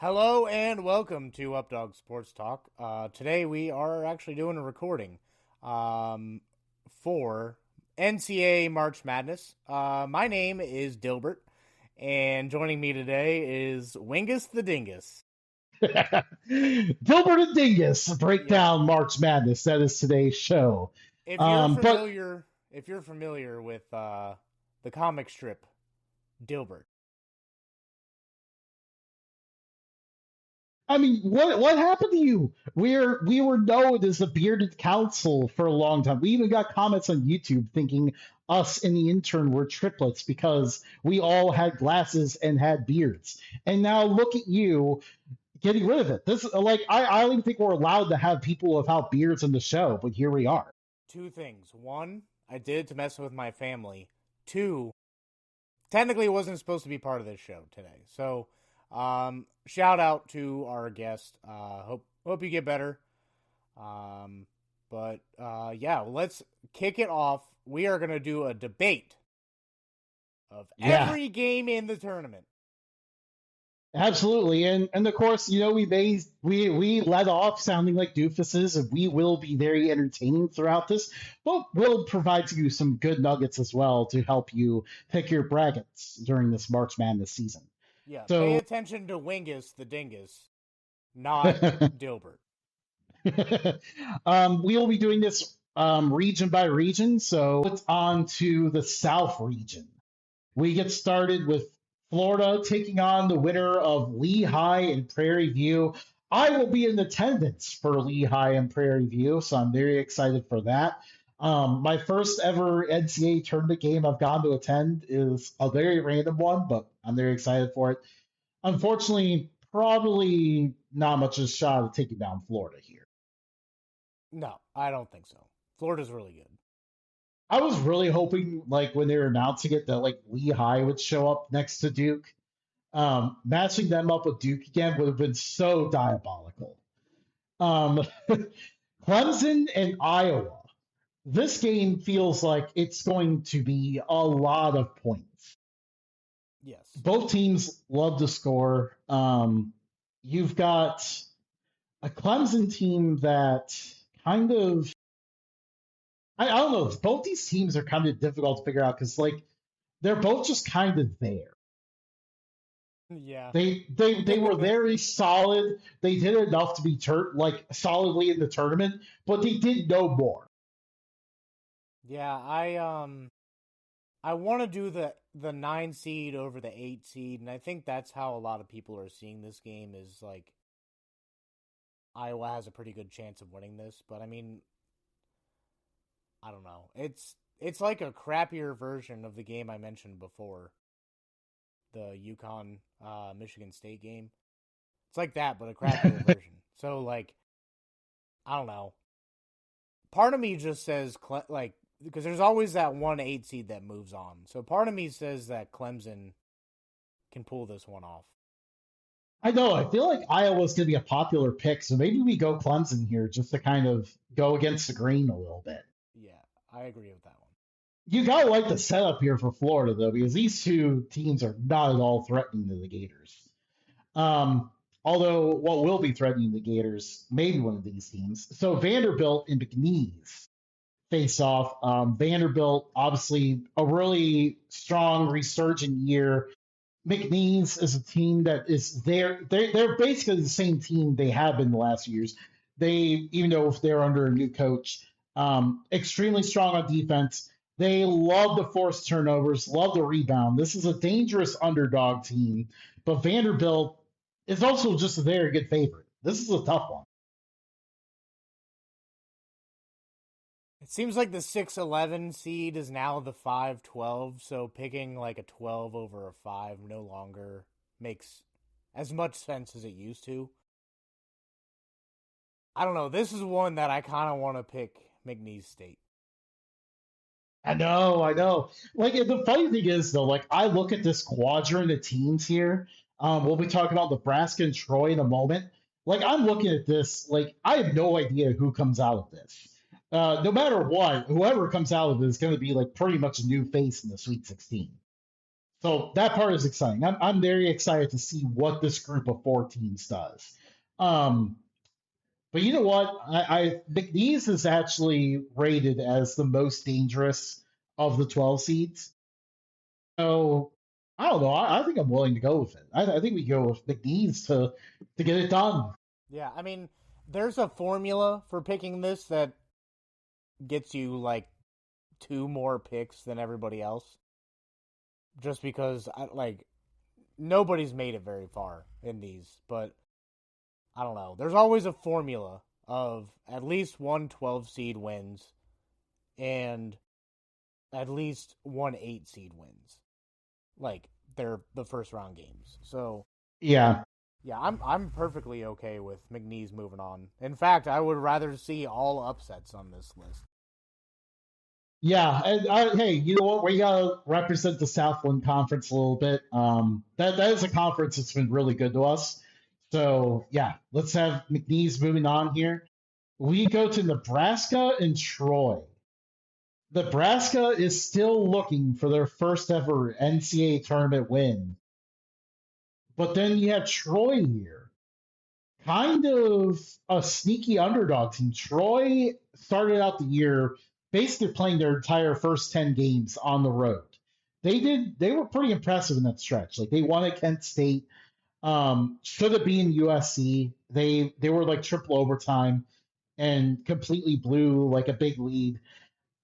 Hello and welcome to Updog Sports Talk. Today we are actually doing a recording for NCAA March Madness. My name is Dilbert, and joining me today is Wingus the Dingus. Dilbert and Dingus break Yeah, down March Madness. That is today's show. if you're But familiar, if you're familiar with the comic strip Dilbert. I mean, what happened to you? We were known as the bearded council for a long time. We even got comments on YouTube thinking us and the intern were triplets because we all had glasses and had beards. And now look at you getting rid of it. This like I don't even think we're allowed to have people without beards in the show, but here we are. Two things. One, I did it to mess with my family. Two, technically it wasn't supposed to be part of this show today. So, shout out to our guest. Hope you get better. Yeah, let's kick it off. We are gonna do a debate of Yeah. every game in the tournament. Absolutely, and of course, we let off sounding like doofuses, and we will be very entertaining throughout this, but we'll provide you some good nuggets as well to help you pick your brackets during this March Madness season. Yeah, pay So, attention to Wingus the Dingus, not Dilbert. we will be doing this region by region. So it's on to the South region. We get started with Florida taking on the winner of Lehigh and Prairie View. I will be in attendance for Lehigh and Prairie View, so I'm very excited for that. My first ever NCAA tournament game I've gone to attend is a very random one, but I'm very excited for it. Unfortunately, probably not much of a shot at taking down Florida here. No, I don't think so. Florida's really good. I was really hoping, like when they were announcing it, that like Lehigh would show up next to Duke. Matching them up with Duke again would have been so diabolical. Um, Clemson and Iowa. This game feels like it's going to be a lot of points. Yes. Both teams love to score. You've got a Clemson team that kind of, I don't know, both these teams are kind of difficult to figure out because like they're both just kind of there. Yeah. They were very solid. They did enough to be like solidly in the tournament, but they did no more. Yeah, I want to do the 9 seed over the 8 seed, and I think that's how a lot of people are seeing this game is like Iowa has a pretty good chance of winning this, but I mean, I don't know. It's like a crappier version of the game I mentioned before, the Yukon Michigan State game. It's like that, but a crappier version. So like, I don't know. Part of me just says like because there's always that 1-8 seed that moves on. So part of me says that Clemson can pull this one off. I know. I feel like Iowa's going to be a popular pick, so maybe we go Clemson here just to kind of go against the grain a little bit. Yeah, I agree with that one. You gotta like the setup here for Florida though, because these two teams are not at all threatening to the Gators. Um, Although what will be threatening the Gators, maybe one of these teams. So Vanderbilt and McNeese face off. Vanderbilt, obviously, a really strong, resurgent year. McNeese is a team that is there. They're basically the same team they have been the last few years. They, even though if they're under a new coach, extremely strong on defense. They love to force turnovers, love to rebound. This is a dangerous underdog team, but Vanderbilt is also just a very good favorite. This is a tough one. It seems like the 6-11 seed is now the 5-12, so picking like a 12 over a 5 no longer makes as much sense as it used to. I don't know. This is one that I kind of want to pick McNeese State. I know, I know. Like the funny thing is though, like I look at this quadrant of teams here. We'll be talking about Nebraska and Troy in a moment. Like I'm looking at this, like I have no idea who comes out of this. No matter what, whoever comes out of it is going to be like pretty much a new face in the Sweet 16. So that part is exciting. I'm very excited to see what this group of four teams does. Um, but you know what? I McNeese is actually rated as the most dangerous of the 12 seeds. So I don't know. I think I'm willing to go with it. I think we go with McNeese to get it done. Yeah, I mean, there's a formula for picking this that gets you like two more picks than everybody else, just because like nobody's made it very far in these, but I don't know. There's always a formula of at least one 12 seed wins and at least one 8 seed wins. Like they're the first round games. So, Yeah. yeah, I'm perfectly okay with McNeese moving on. In fact, I would rather see all upsets on this list. Yeah, and hey, you know what? We gotta represent the Southland Conference a little bit. That is a conference that's been really good to us. So yeah, let's have McNeese moving on here. We go to Nebraska and Troy. Nebraska is still looking for their first ever NCAA tournament win, but then you have Troy here, kind of a sneaky underdog team. Troy started out the year basically playing their entire first 10 games on the road. They were pretty impressive in that stretch. Like they won at Kent State, should have been USC. They were like triple overtime and completely blew like a big lead.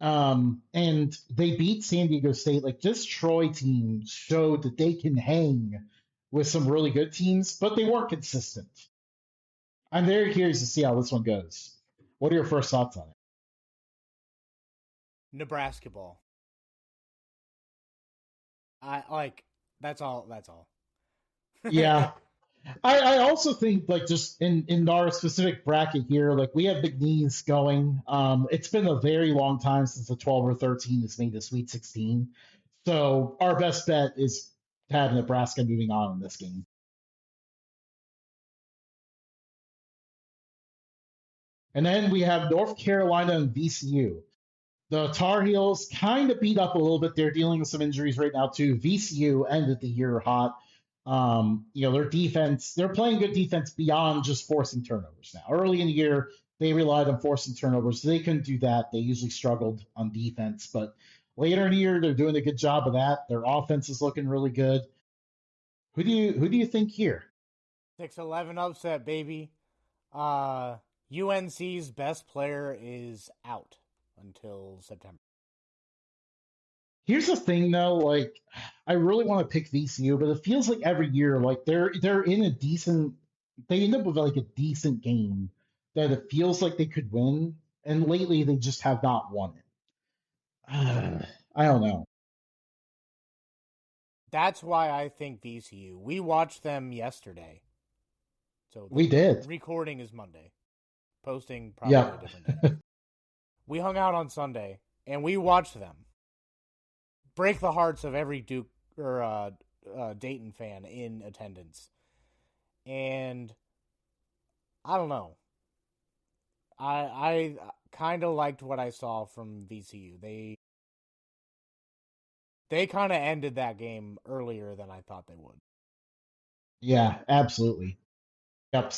And they beat San Diego State. Like this Troy team showed that they can hang with some really good teams, but they weren't consistent. I'm very curious to see how this one goes. What are your first thoughts on it? Nebrasketball. I like that's all. That's all. Yeah, I also think like just in our specific bracket here, like we have big knees going. It's been a very long time since the 12 or 13 has made the Sweet 16. So our best bet is to have Nebraska moving on in this game. And then we have North Carolina and VCU. The Tar Heels kind of beat up a little bit. They're dealing with some injuries right now too. VCU ended the year hot. Their defense, they're playing good defense beyond just forcing turnovers now. Early in the year, they relied on forcing turnovers. They couldn't do that. They usually struggled on defense, but later in the year, they're doing a good job of that. Their offense is looking really good. Who do you think here? 6-11 upset, baby. UNC's best player is out until September. Here's the thing though, like I really want to pick VCU, but it feels like every year, like they're in a decent they end up with like a decent game that it feels like they could win, and lately they just have not won it. I don't know. That's why I think VCU. We watched them yesterday. So We did. recording is Monday. Posting probably a Yep. different day. We hung out on Sunday and we watched them break the hearts of every Duke or Dayton fan in attendance. And I don't know. I kind of liked what I saw from VCU. They kind of ended that game earlier than I thought they would. Yeah, absolutely. Yep.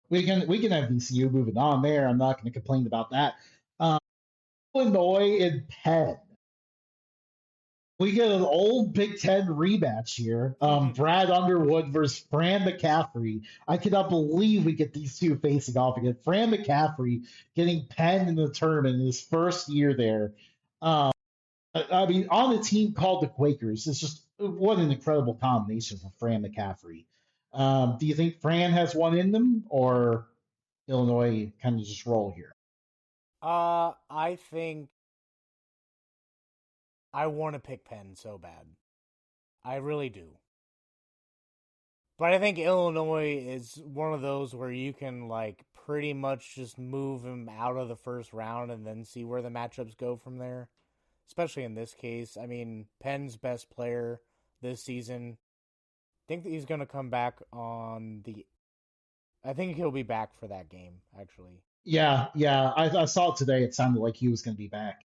We can have VCU moving on there. I'm not going to complain about that. Um, Illinois and Penn. We get an old Big Ten rematch here. Brad Underwood versus Fran McCaffrey. I cannot believe we get these two facing off again. Fran McCaffrey getting Penn in the tournament in his first year there. Um, I mean, on a team called the Quakers, it's just what an incredible combination for Fran McCaffrey. Do you think Fran has one in them, or Illinois kind of just roll here? I think I want to pick Penn so bad. I really do. But I think Illinois is one of those where you can like pretty much just move him out of the first round and then see where the matchups go from there. Especially in this case. I mean, Penn's best player this season. I think that he's going to come back on the. I think he'll be back for that game, actually. Yeah, yeah. I saw it today. It sounded like he was going to be back.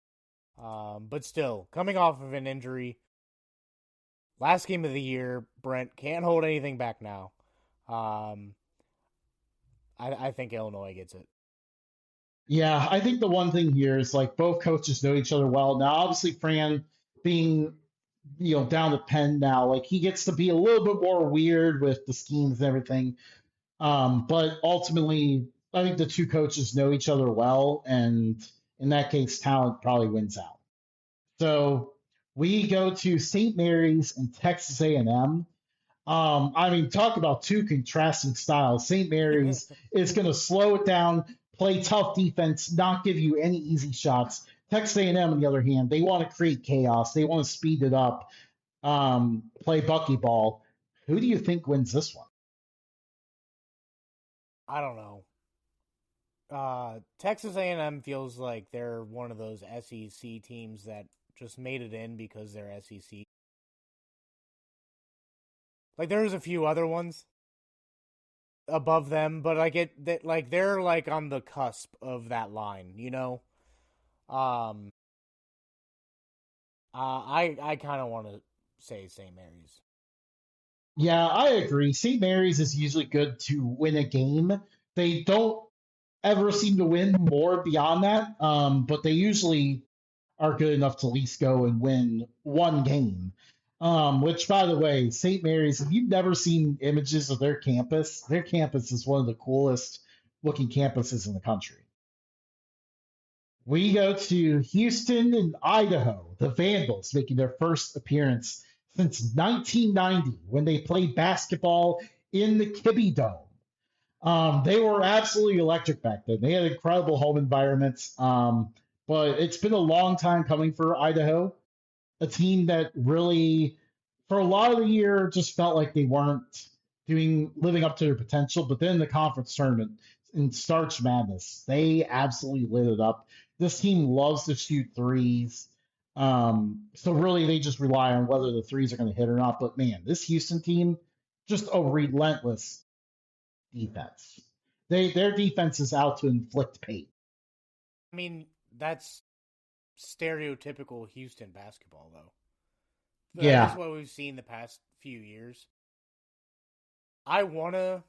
But still, coming off of an injury, Last game of the year, Brent can't hold anything back now. Um, I think Illinois gets it. Yeah, I think the one thing here is like both coaches know each other well. Now, obviously, Fran being down to Penn now, like he gets to be a little bit more weird with the schemes and everything. But ultimately, I think the two coaches know each other well, and in that case, talent probably wins out. So we go to St. Mary's and Texas A&M. I mean, talk about two contrasting styles. St. Mary's is going to slow it down, play tough defense, not give you any easy shots. Texas A&M, on the other hand, they want to create chaos. They want to speed it up, play buckyball. Who do you think wins this one? I don't know. Texas A&M feels like they're one of those SEC teams that just made it in because they're SEC. Like there's a few other ones above them, but like it that like they're like on the cusp of that line, you know. Um, I kind of want to say St. Mary's. Yeah, I agree. St. Mary's is usually good to win a game. They don't ever seem to win more beyond that, but they usually are good enough to at least go and win one game. Which, by the way, St. Mary's, if you've never seen images of their campus is one of the coolest looking campuses in the country. We go to Houston and Idaho, the Vandals making their first appearance since 1990 when they played basketball in the Kibby Dome. They were absolutely electric back then. They had incredible home environments, but it's been a long time coming for Idaho, a team that really, for a lot of the year, just felt like they weren't doing living up to their potential. But then the conference tournament in Starch Madness, they absolutely lit it up. This team loves to shoot threes. So really, they just rely on whether the threes are going to hit or not. But man, this Houston team, just a relentless defense. Their defense is out to inflict pain. I mean, that's stereotypical Houston basketball, though. That is Yeah, what we've seen the past few years. I want to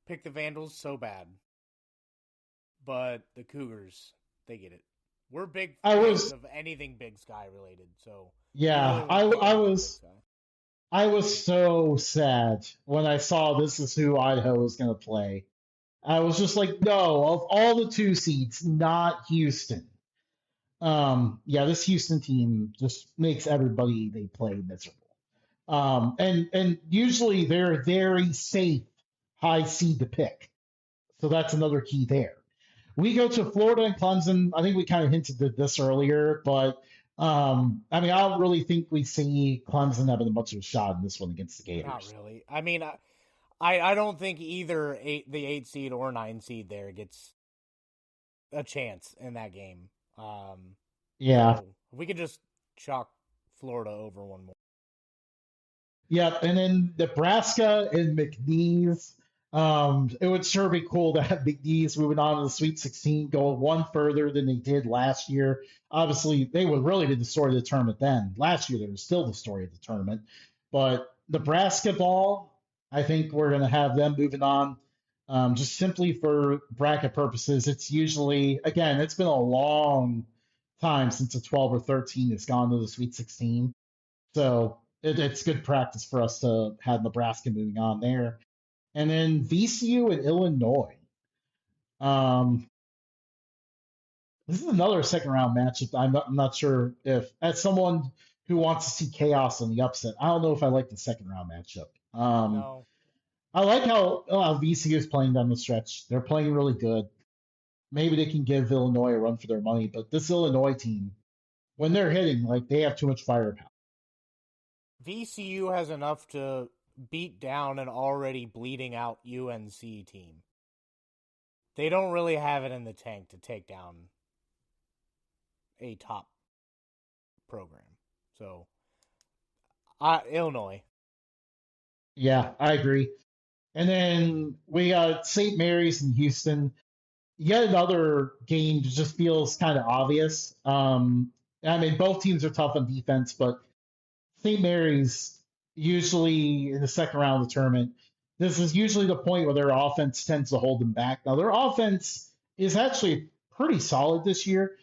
pick the Vandals so bad, but the Cougars, they get it. We're big I fans was of anything Big Sky related, so we really yeah, want to pick I them over Big was Sky. I was so sad when I saw this is who Idaho was going to play. I was just like, no, of all the two seeds, not Houston. Yeah, this Houston team just makes everybody they play miserable. And usually they're a very safe high seed to pick. So that's another key there. We go to Florida and Clemson. I think we kind of hinted at this earlier, but I mean, I don't really think we see Clemson having much of a shot in this one against the Not Gators. really. I mean, I don't think either the 8 seed or 9 seed there gets a chance in that game. Yeah, So if we could just chalk Florida over one more. yep. And then Nebraska and McNeese. It would sure be cool to have McNeese moving on to the Sweet 16, going one further than they did last year. Obviously, they would really be the story of the tournament then. Last year, they were still the story of the tournament. But Nebraska ball, I think we're going to have them moving on just simply for bracket purposes. It's usually, again, it's been a long time since a 12 or 13 has gone to the Sweet 16. So it's good practice for us to have Nebraska moving on there. And then VCU and Illinois. Um, this is another second round matchup. I'm not sure if, as someone who wants to see chaos in the upset, I don't know if I like the second round matchup. No, I like how VCU is playing down the stretch. They're playing really good. Maybe they can give Illinois a run for their money, but this Illinois team, when they're hitting, like they have too much firepower. VCU has enough to beat down an already bleeding out UNC team. They don't really have it in the tank to take down a top program. So, Illinois. Yeah, I agree. And then we got St. Mary's in Houston. Yet another game that just feels kind of obvious. I mean, both teams are tough on defense, but St. Mary's, usually in the second round of the tournament. This is usually the point where their offense tends to hold them back. Now, their offense is actually pretty solid this year,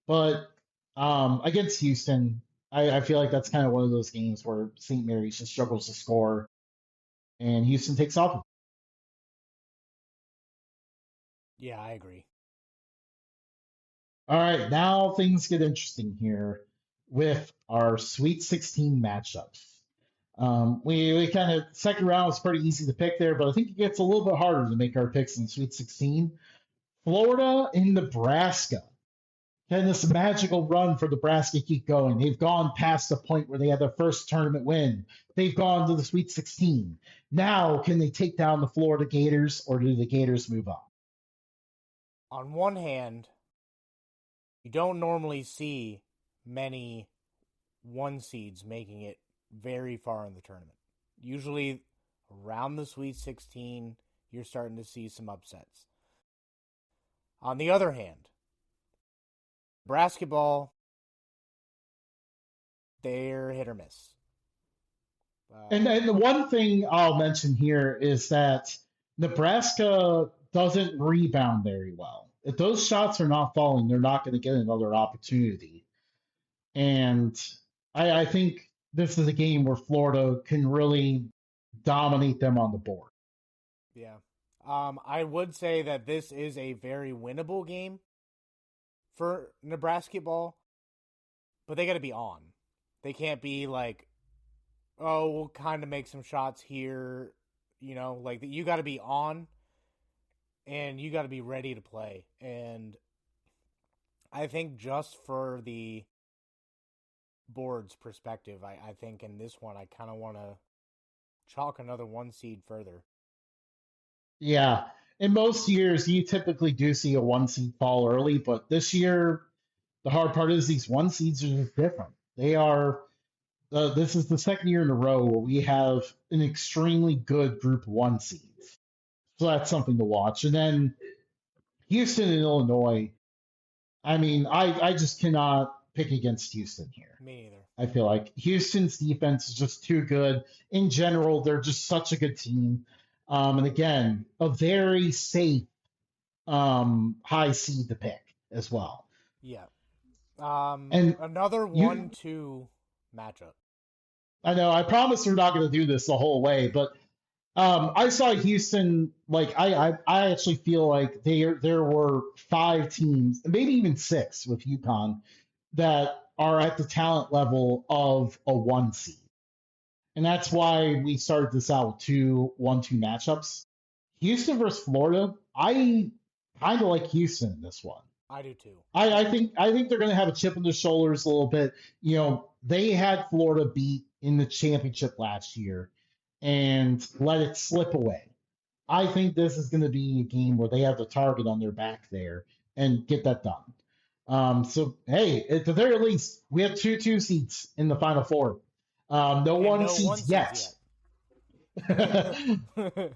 but against Houston, I feel like that's kind of one of those games where St. Mary's just struggles to score, and Houston takes off. Yeah, I agree. All right, now things get interesting here with our Sweet 16 matchups. We kind of second round was pretty easy to pick there, but I think it gets a little bit harder to make our picks in Sweet 16. Florida and Nebraska. Can this magical run for Nebraska keep going? They've gone past the point where they had their first tournament win. They've gone to the Sweet 16. Now, can they take down the Florida Gators, or do the Gators move on? On one hand, you don't normally see many one seeds making it very far in the tournament. Usually around the Sweet 16, you're starting to see some upsets. On the other hand, basketball, they're hit or miss. And the one thing I'll mention here is that Nebraska doesn't rebound very well. If those shots are not falling, they're not going to get another opportunity. And I think this is a game where Florida can really dominate them on the board. Yeah. I would say that this is a very winnable game for Nebraska ball, but they got to be on. They can't be like, oh, we'll kind of make some shots here. Like you got to be on and you got to be ready to play. And I think just for the board's perspective, I think in this one, I kind of want to chalk another one seed further. Yeah. In most years, you typically do see a one seed fall early, but this year, the hard part is these one seeds are just different. They are, this is the second year in a row where we have an extremely good group one seeds. So that's something to watch. And then Houston and Illinois, I mean, I just cannot pick against Houston here. Me neither. I feel like Houston's defense is just too good. In general, they're just such a good team. And again, a very safe high seed to pick as well. Yeah. And Another you, 1-2 matchup. I know, I promise we're not going to do this the whole way, but I saw Houston. Like I actually feel like there were five teams, maybe even six with UConn that are at the talent level of a one seed. And that's why we started this out with 2 1-2 matchups. Houston versus Florida. I kind of like Houston in this one. I do too. I think they're going to have a chip on their shoulders a little bit. They had Florida beat in the championship last year and let it slip away. I think this is going to be a game where they have the target on their back there and get that done. So hey, at the very least, we have two seats in the Final Four. No And one no one seats seeds yet. yet.